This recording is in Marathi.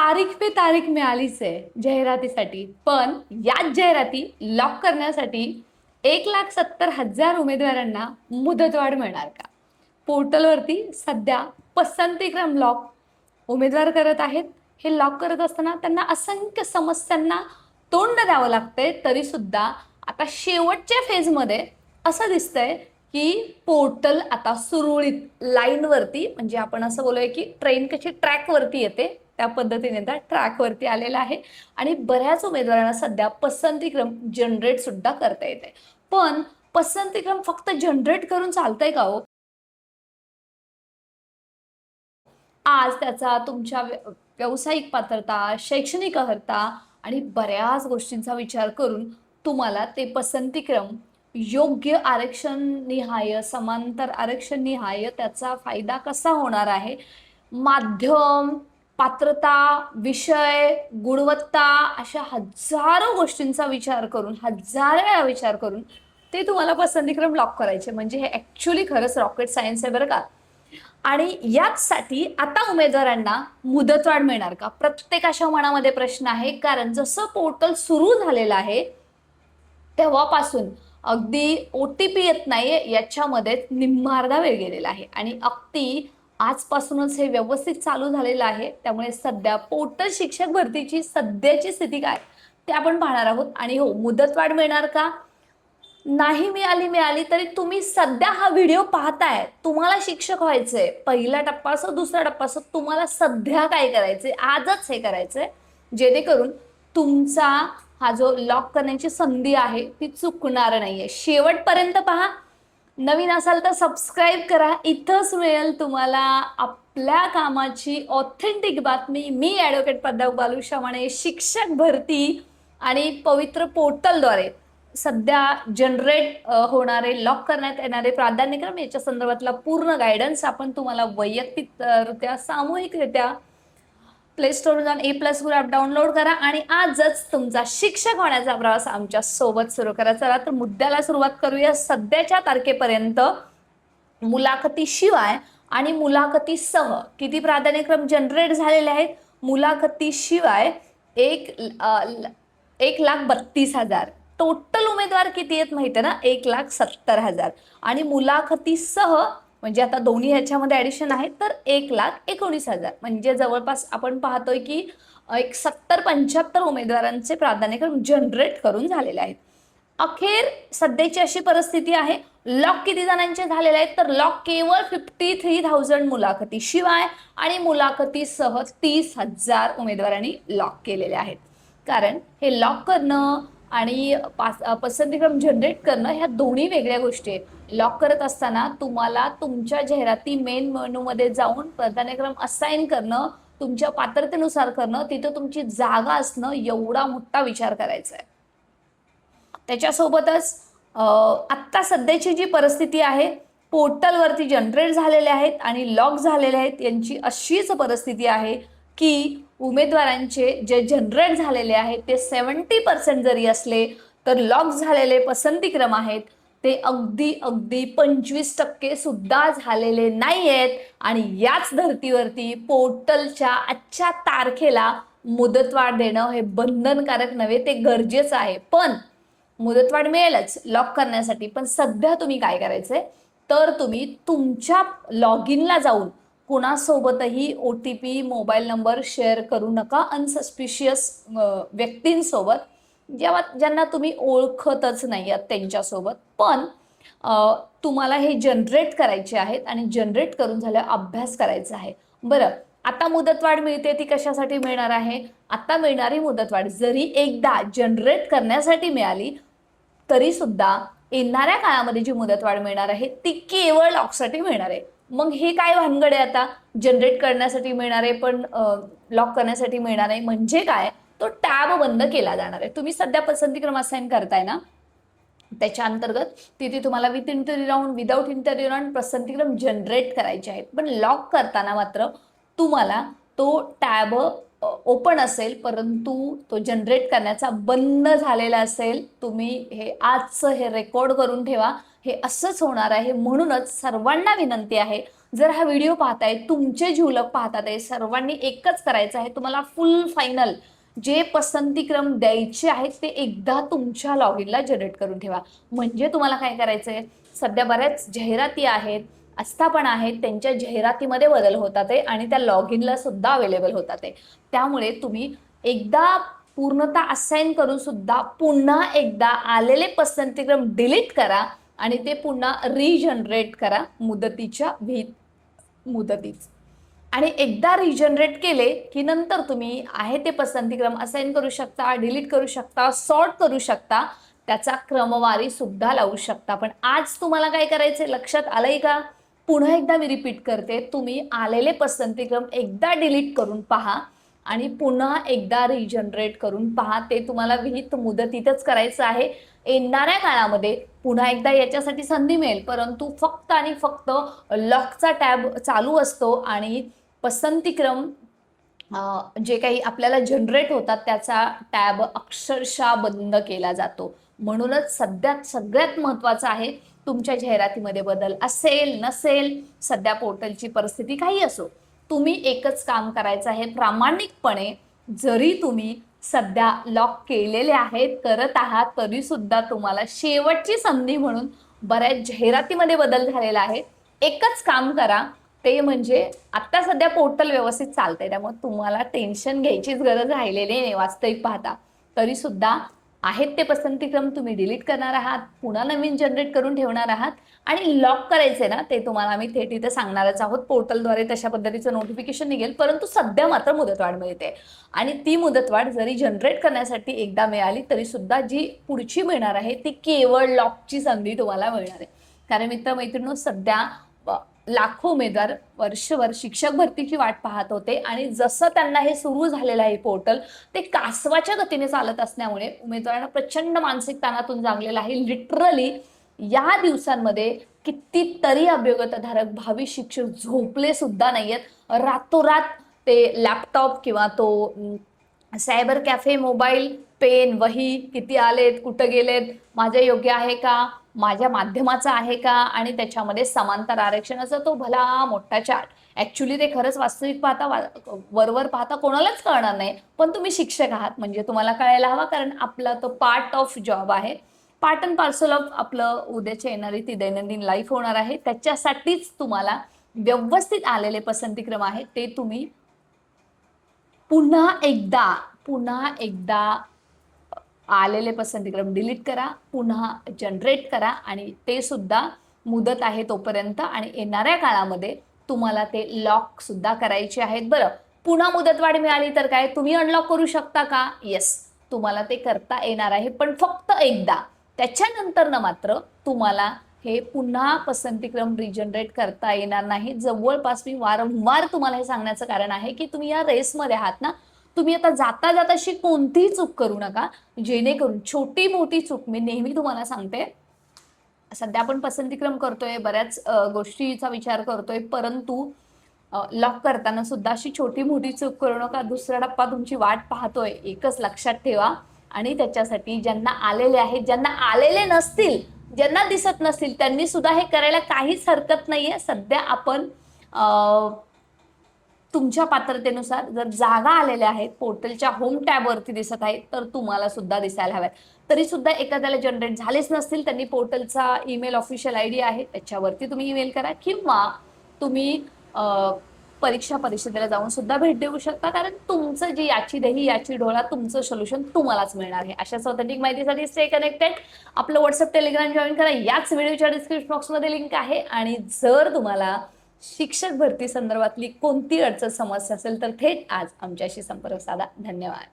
तारीख पे तारीख मिळालीच आहे जाहिरातीसाठी, पण याच जाहिराती लॉक करण्यासाठी 1,70,000 उमेदवारांना मुदतवाढ मिळणार का? पोर्टलवरती सध्या पसंतीक्रम लॉक उमेदवार करत आहेत. हे लॉक करत असताना त्यांना असंख्य समस्यांना तोंड द्यावं लागतंय. तरी सुद्धा आता शेवटच्या फेजमध्ये असं दिसतंय की पोर्टल आता सुरळीत लाईनवरती, म्हणजे आपण असं बोलूया की ट्रेन कशी ट्रॅकवरती येते त्या पद्धतीने आता ट्रॅकवरती आलेला आहे. आणि बऱ्याच उमेदवारांना सध्या पसंतीक्रम जनरेट सुद्धा करता येते. पण पसंतीक्रम फक्त जनरेट करून चालतंय का हो? आज त्याचा तुमच्या व्यावसायिक पात्रता, शैक्षणिक अर्हता आणि बऱ्याच गोष्टींचा विचार करून तुम्हाला ते पसंतीक्रम योग्य आरक्षण निहाय, समांतर आरक्षण निहाय त्याचा फायदा कसा होणार आहे, माध्यम, पात्रता, विषय, गुणवत्ता अशा हजारो गोष्टींचा विचार करून, हजार वेळा विचार करून ते तुम्हाला पसंतीक्रम लॉक करायचे. म्हणजे हे ॲक्च्युली खरंच रॉकेट सायन्स आहे बरं का. आणि याचसाठी आता उमेदवारांना मुदतवाढ मिळणार का? प्रत्येकाच्या मनामध्ये प्रश्न आहे. कारण जसं पोर्टल सुरू झालेलं आहे तेव्हापासून अगदी OTP येत नाहीये याच्यामध्ये निम्मा अर्धा वेळ गेलेला आहे. आणि अगदी आजपासूनच हे व्यवस्थित चालू झालेलं आहे. त्यामुळे सध्या पोर्टल शिक्षक भरतीची सध्याची स्थिती काय ते आपण पाहणार आहोत. आणि हो, मुदतवाढ मिळणार का? नाही मिळाली तरी तुम्ही सध्या हा व्हिडिओ पाहताय, तुम्हाला शिक्षक व्हायचंय, पहिला टप्पा असो दुसरा टप्पा असो, तुम्हाला सध्या काय करायचंय, आजच हे करायचंय, जेणेकरून तुमचा हा जो लॉक करण्याची संधी आहे ती चुकणार नाहीये. शेवटपर्यंत पहा. नवीन असाल तर सबस्क्राईब करा. इथंच मिळेल तुम्हाला आपल्या कामाची ऑथेंटिक बातमी. मी ॲडव्होकेट पद्मक बालुशामाने, शिक्षक भरती आणि पवित्र पोर्टलद्वारे सध्या जनरेट होणारे, लॉक करण्यात येणारे प्राधान्यक्रम याच्या संदर्भातला पूर्ण गायडन्स आपण तुम्हाला वैयक्तिकरित्या, सामूहिकरित्या प्ले स्टोअर जाऊन A+ ॲप डाउनलोड करा आणि आजच तुमचा शिक्षक होण्याचा प्रवास आमच्या सोबत सुरू करा. चला तर मुद्द्याला सुरुवात करूया. सध्याच्या तारखेपर्यंत मुलाखतीशिवाय आणि मुलाखतीसह किती प्राधान्यक्रम जनरेट झालेले आहेत? मुलाखतीशिवाय 1,32,000. टोटल उमेदवार किती आहेत माहिती आहे ना? 1,70,000. आणि मुलाखतीसह म्हणजे आता दोन्ही ह्याच्यामध्ये ॲडिशन आहे तर 1,19,000. म्हणजे जवळपास आपण पाहतोय की एक 70-75 उमेदवारांचे प्राधान्यक्रम जनरेट करून झालेले आहेत. अखेर सध्याची अशी परिस्थिती आहे. लॉक किती जणांचे झालेले आहेत? तर लॉक केवळ 53,000 मुलाखतीशिवाय आणि मुलाखतीसह 30,000 उमेदवारांनी लॉक केलेले आहेत. कारण हे लॉक करणं आणि पसंतीक्रम जनरेट करणं ह्या दोन्ही वेगळ्या गोष्टी आहेत. लॉक करत असताना तुम्हाला तुमच्या जाहिराती मेन मेनूमध्ये जाऊन प्राधान्यक्रम असाइन करणं, तुमच्या पात्रतेनुसार करणं, तिथं तुमची जागा असणं, एवढा मोठा विचार करायचा आहे. त्याच्यासोबतच आत्ता सध्याची जी परिस्थिती आहे, पोर्टलवरती जनरेट झालेले आहेत आणि लॉक झालेले आहेत, यांची अशीच परिस्थिती आहे की उमेदवारांचे जे जनरेट झालेले आहेत ते 70% जरी असले तर लॉक झालेले पसंतीक्रम आहेत ते अगदी 25% सुद्धा झालेले नाही आहेत. आणि याच धर्तीवरती पोर्टलच्या आजच्या तारखेला मुदतवाढ देणं हे बंधनकारक नव्हे, ते गरजेचं आहे. पण मुदतवाढ मिळेलच लॉक करण्यासाठी. पण सध्या तुम्ही काय करायचंय तर तुम्ही तुमच्या लॉग इनला जाऊन कुणासोबतही OTP, मोबाईल नंबर शेअर करू नका अनसस्पिशियस व्यक्तींसोबत, ज्यांना तुम्ही ओळखतच नाही आहात त्यांच्यासोबत. पण तुम्हाला हे जनरेट करायचे आहेत आणि जनरेट करून झाल्यावर अभ्यास करायचा आहे. बरं, आता मुदतवाढ मिळते ती कशासाठी मिळणार आहे? आता मिळणारी मुदतवाढ जरी एकदा जनरेट करण्यासाठी मिळाली तरी सुद्धा येणाऱ्या काळामध्ये जी मुदतवाढ मिळणार आहे ती केवळ लॉकसाठी मिळणार आहे. मग हे काय भानगड आहे? आता जनरेट करण्यासाठी मिळणार आहे पण लॉक करण्यासाठी मिळणार आहे म्हणजे काय? तो टॅब बंद केला जाणार आहे. तुम्ही सध्या पसंतीक्रम असाइन करताय ना, त्याच्या अंतर्गत तिथे तुम्हाला with interview round, without interview round पसंतीक्रम जनरेट करायचे आहेत. पण लॉक करताना मात्र तुम्हाला तो टॅब ओपन असेल परंतु तो जनरेट करण्याचा बंद झालेला असेल. तुम्ही हे आजचं हे रेकॉर्ड करून ठेवा, हे असंच होणार आहे. म्हणूनच सर्वांना विनंती आहे, जर हा व्हिडिओ पाहताय, तुमचे जिवलग पाहतात आहे, सर्वांनी एकच करायचं आहे, तुम्हाला फुल फायनल जे पसंतीक्रम द्यायचे आहेत ते एकदा तुमच्या लॉग इनला जनरेट करून ठेवा. म्हणजे तुम्हाला काय करायचंय, सध्या बऱ्याच जाहिराती आहेत, आस्थापना आहेत, त्यांच्या जाहिरातीमध्ये बदल होतात आहे आणि त्या लॉग इनला सुद्धा अवेलेबल होतात आहे. त्यामुळे तुम्ही एकदा पूर्णतः असाइन करून सुद्धा पुन्हा एकदा आलेले पसंतीक्रम डिलीट करा आणि ते पुन्हा रिजनरेट करा मुदतीच्या मुदतीच. आणि एकदा रिजनरेट केले की नंतर तुम्ही आहे ते पसंतीक्रम असाइन करू शकता, डिलीट करू शकता, सॉर्ट करू शकता, त्याचा क्रमवारी सुद्धा लावू शकता. पण आज तुम्हाला काय करायचे लक्षात आलंय का? पुन्हा एकदा मी रिपीट करते, तुम्ही आलेले पसंतीक्रम एकदा डिलीट करून पहा आणि पुन्हा एकदा रिजनरेट करून पहा. ते तुम्हाला विहित मुदतीतच करायचं आहे. येणाऱ्या काळामध्ये पुन्हा एकदा याच्यासाठी संधी मिळेल, परंतु फक्त आणि फक्त लॉकचा टॅब चालू असतो आणि पसंतीक्रम जे काही आपल्याला जनरेट होतात त्याचा टॅब अक्षरशः बंद केला जातो. म्हणूनच सगळ्यात महत्त्वाचं आहे, तुमच्या जाहिरातीमध्ये बदल असेल नसेल, सध्या पोर्टलची परिस्थिती काही असो, तुम्ही एकच काम करायचं आहे प्रामाणिकपणे. जरी तुम्ही सध्या लॉक केलेले आहेत, करत आहात, तरी सुद्धा तुम्हाला शेवटची संधी म्हणून बऱ्याच जाहिरातीमध्ये बदल झालेला आहे. एकच काम करा, ते म्हणजे आता सध्या पोर्टल व्यवस्थित चालतंय, त्यामुळे तुम्हाला टेन्शन घ्यायचीच गरज राहिलेली नाही. वास्तविक पाहता तरी सुद्धा आहेत ते पसंतीक्रम तुम्ही डिलीट करणार आहात, पुन्हा नवीन जनरेट करून ठेवणार आहात आणि लॉक करायचे ना, ते तुम्हाला आम्ही थेट इथे सांगणारच आहोत. पोर्टलद्वारे तशा पद्धतीचं नोटिफिकेशन निघेल, परंतु सध्या मात्र मुदतवाढ मिळते आणि ती मुदतवाढ जरी जनरेट करण्यासाठी एकदा मिळाली तरी सुद्धा जी पुढची मिळणार आहे ती केवळ लॉकची संधी तुम्हाला मिळणार आहे. कारण मित्रमैत्रिणींनो, सध्या लाखो उमेदवार वर्षभर शिक्षक भरतीची वाट पाहत होते आणि जसं त्यांना हे सुरू झालेलं आहे पोर्टल, ते कासवाच्या गतीने चालत असल्यामुळे उमेदवारांना प्रचंड मानसिक ताणातून जागलेला आहे. लिटरली या दिवसांमध्ये कितीतरी अभ्यागतधारक भावी शिक्षक झोपले सुद्धा नाहीयेत. रातोरात ते लॅपटॉप किंवा तो सायबर कॅफे, मोबाईल, पेन, वही किती आलेत, कुठं गेलेत, माझे योग्य आहे का, माझ्या माध्यमाचा आहे का, आणि त्याच्यामध्ये समांतर आरक्षणाचा तो भला मोठा चार्ट. ऍक्च्युली ते खरंच वास्तविक पाहता वरवर पाहता कोणालाच कळणार नाही, पण तुम्ही शिक्षक आहात म्हणजे तुम्हाला कळायला हवा, कारण आपला तो पार्ट ऑफ जॉब आहे. पार्ट अँड पार्सल ऑफ आपलं उद्याच्या येणारी ती दैनंदिन लाईफ होणार आहे. त्याच्यासाठीच तुम्हाला व्यवस्थित आलेले पसंतीक्रम आहेत ते तुम्ही पुन्हा एकदा आलेले पसंतीक्रम डिलीट करा, पुन्हा जनरेट करा आणि ते सुद्धा मुदत आहे तोपर्यंत, आणि येणाऱ्या काळामध्ये तुम्हाला ते लॉक सुद्धा करायचे आहेत. बरं, पुन्हा मुदतवाढ मिळाली तर काय तुम्ही अनलॉक करू शकता का? येस, तुम्हाला ते करता येणार आहे, पण फक्त एकदा. त्याच्यानंतर ना मात्र तुम्हाला हे पुन्हा पसंतीक्रम रिजनरेट करता येणार नाही. जवळपास मी वारंवार तुम्हाला हे सांगण्याचं कारण आहे की तुम्ही या रेसमध्ये आहात ना, तुम्ही आता जाता जाता अशी कोणतीही चूक करू नका, जेणेकरून छोटी मोठी चूक, मी नेहमी तुम्हाला सांगते, सध्या आपण पसंतीक्रम करतोय, बऱ्याच गोष्टीचा विचार करतोय, परंतु लॉक करताना सुद्धा अशी छोटी मोठी चूक करू नका. दुसरा टप्पा तुमची वाट पाहतोय, एकच लक्षात ठेवा. आणि त्याच्यासाठी ज्यांना आलेले आहेत, ज्यांना आलेले नसतील, ज्यांना दिसत नसतील, त्यांनी सुद्धा हे करायला काहीच हरकत नाहीये. सध्या आपण तुमच्या पात्रतेनुसार जर जागा आलेल्या आहेत, पोर्टलच्या होम टॅबवरती दिसत आहेत, तर तुम्हाला सुद्धा दिसायला हव्यात. तरी सुद्धा एखाद्याला जनरेट झालेच नसतील, त्यांनी पोर्टलचा ईमेल ऑफिशियल आयडी आहे त्याच्यावरती तुम्ही ईमेल करा, किंवा तुम्ही परीक्षा परिषदेला जाऊन सुद्धा भेट देऊ शकता, कारण तुमचं जी याची दही याची डोळा, तुमचं सोल्युशन तुम्हालाच मिळणार आहे. अशाच ऑथेंटिक माहितीसाठी स्टे कनेक्टेड. आपलं व्हॉट्सअप, टेलिग्राम जॉईन करा, याच व्हिडिओच्या डिस्क्रिप्शन बॉक्समध्ये लिंक आहे. आणि जर तुम्हाला शिक्षक भरती संदर्भातली कोणती अडचण समस्या असेल तर थेट आज आमच्याशी संपर्क साधा. धन्यवाद.